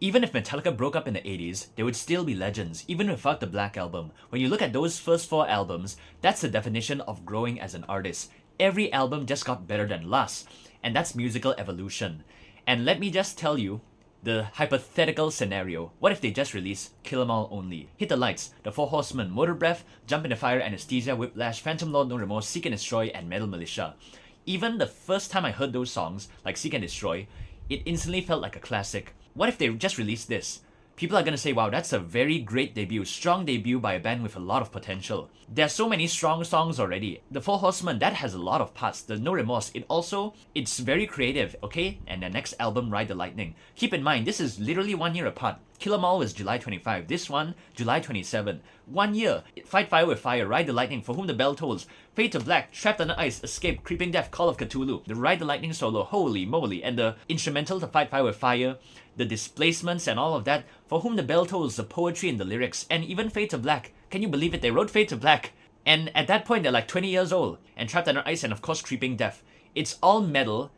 Even if Metallica broke up in the 80s, they would still be legends, even without the Black Album. When you look at those first 4 albums, that's the definition of growing as an artist. Every album just got better than last, and that's musical evolution. And let me just tell you, the hypothetical scenario. What if they just release Kill 'Em All only? Hit the Lights, The Four Horsemen, Motor Breath, Jump in the Fire, Anesthesia, Whiplash, Phantom Lord, No Remorse, Seek and Destroy, and Metal Militia. Even the first time I heard those songs, like Seek and Destroy, it instantly felt like a classic. What if they just released this? People are gonna say, wow, that's a very great debut, strong debut by a band with a lot of potential. There's so many strong songs already. The Four Horsemen, that has a lot of parts. The No Remorse, it's very creative, okay? And the next album, Ride the Lightning. Keep in mind, this is literally 1 year apart. Kill 'Em All was July 25. This one, July 27. 1 year. Fight Fire with Fire, Ride the Lightning, For Whom the Bell Tolls, Fade to Black, Trapped Under Ice, Escape, Creeping Death, Call of Cthulhu, the Ride the Lightning solo, holy moly, and the instrumental to Fight Fire with Fire, the displacements and all of that, For Whom the Bell Tolls, the poetry and the lyrics, and even Fade to Black. Can you believe it? They wrote Fade to Black. And at that point, they're like 20 years old. And Trapped Under Ice, and of course, Creeping Death. It's all metal.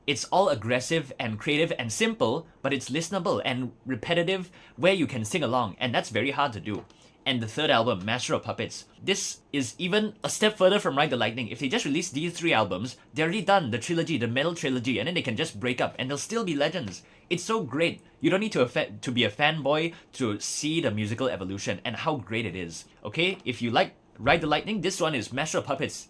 It's all aggressive and creative and simple, but it's listenable and repetitive where you can sing along, and that's very hard to do. And the third album, Master of Puppets, this is even a step further from Ride the Lightning. If they just release these 3 albums, they're already done, the trilogy, the metal trilogy, and then they can just break up and they'll still be legends. It's so great. You don't need to be a fanboy to see the musical evolution and how great it is. Okay, if you like Ride the Lightning, this one is Master of Puppets,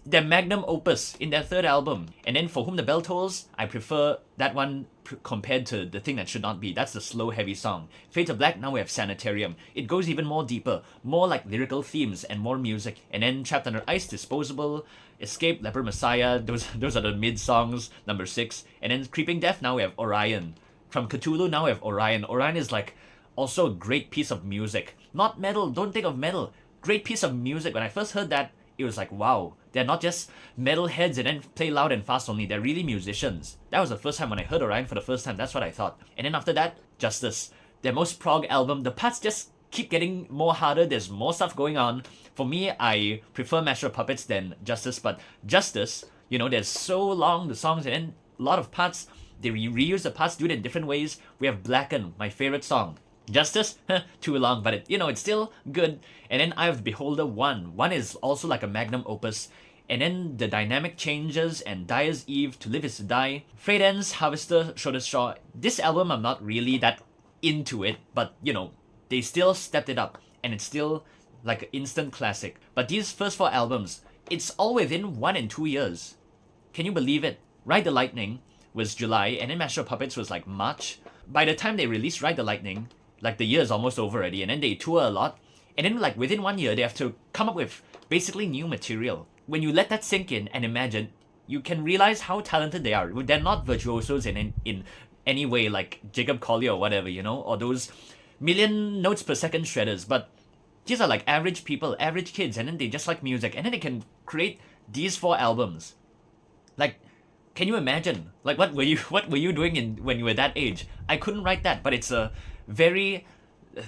their magnum opus in their third album. And then For Whom the Bell Tolls, I prefer that one compared to The Thing That Should Not Be. That's the slow, heavy song. Fade to Black, now we have Sanitarium. It goes even more deeper, more like lyrical themes and more music. And then Trapped Under Ice, Disposable, Escape, Leper Messiah, those are the mid songs, number 6. And then Creeping Death, now we have Orion. From Cthulhu, now we have Orion. Orion is like also a great piece of music. Not metal, don't think of metal. Great piece of music. When I first heard that, it was like, wow, they're not just metalheads and then play loud and fast only, they're really musicians. That was the first time when I heard Orion for the first time, that's what I thought. And then after that, Justice, their most prog album. The parts just keep getting more harder, there's more stuff going on. For me, I prefer Master of Puppets than Justice, but Justice, there's so long, the songs, and then a lot of parts, they reuse the parts, do it in different ways. We have Blacken, my favorite song. Justice, too long, but it's still good. And then Eye of the Beholder 1. 1 is also like a magnum opus. And then the dynamic changes and Dyer's Eve, To Live Is to Die. Fate Ends, Harvester, Shoulder Straw. This album, I'm not really that into it, but they still stepped it up. And it's still like an instant classic. But these first 4 albums, it's all within 1 and 2 years. Can you believe it? Ride the Lightning was July, and then Master of Puppets was like March. By the time they released Ride the Lightning, like the year is almost over already, and then they tour a lot, and then like within 1 year they have to come up with basically new material. When you let that sink in and imagine, you can realize how talented they are. They're not virtuosos in any way like Jacob Collier or whatever, or those million notes per second shredders, but these are like average people, average kids, and then they just like music, and then they can create these 4 albums. Like, can you imagine? Like, what were you doing when you were that age? I couldn't write that, but it's a very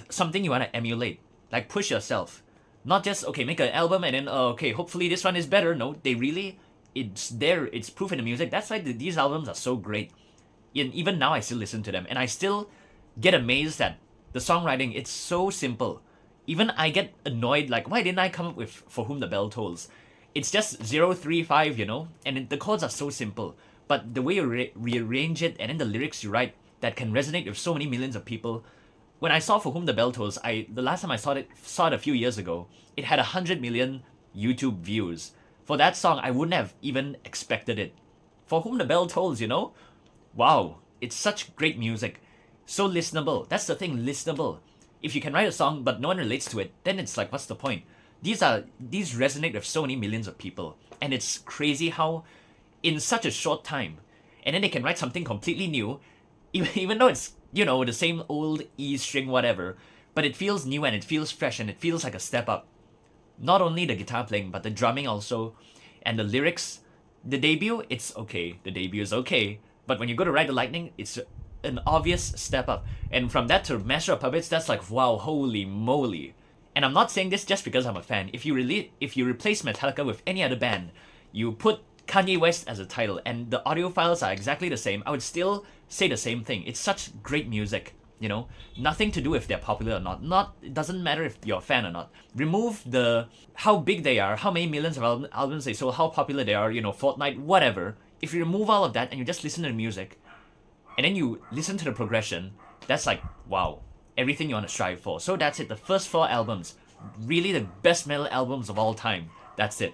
something you want to emulate. Like, push yourself, not just okay, make an album and then okay, hopefully this one is better. No, it's there, it's proof in the music. That's why these albums are so great. And even now I still listen to them and I still get amazed at the songwriting. It's so simple. Even I get annoyed, like, why didn't I come up with For Whom the Bell Tolls? It's just 035, and the chords are so simple, but the way you rearrange it and then the lyrics you write that can resonate with so many millions of people. When I saw For Whom the Bell Tolls, the last time I saw it a few years ago, it had 100 million YouTube views. For that song, I wouldn't have even expected it. For Whom the Bell Tolls, wow, it's such great music. So listenable. That's the thing, listenable. If you can write a song but no one relates to it, then it's like, what's the point? These resonate with so many millions of people. And it's crazy how in such a short time, and then they can write something completely new, even though it's, the same old E string whatever, but it feels new and it feels fresh and it feels like a step up. Not only the guitar playing, but the drumming also, and the lyrics. The debut, it's okay. The debut is okay. But when you go to Ride the Lightning, it's an obvious step up. And from that to Master of Puppets, that's like, wow, holy moly. And I'm not saying this just because I'm a fan. If you replace Metallica with any other band, you put Kanye West as a title, and the audio files are exactly the same, I would still say the same thing. It's such great music. You know, nothing to do if they're popular or not. Not it doesn't matter if you're a fan or not. Remove the how big they are, how many millions of albums they sold, how popular they are. You know, Fortnite, whatever. If you remove all of that and you just listen to the music, and then you listen to the progression, that's like wow, everything you want to strive for. So that's it. The first four albums, really the best metal albums of all time. That's it.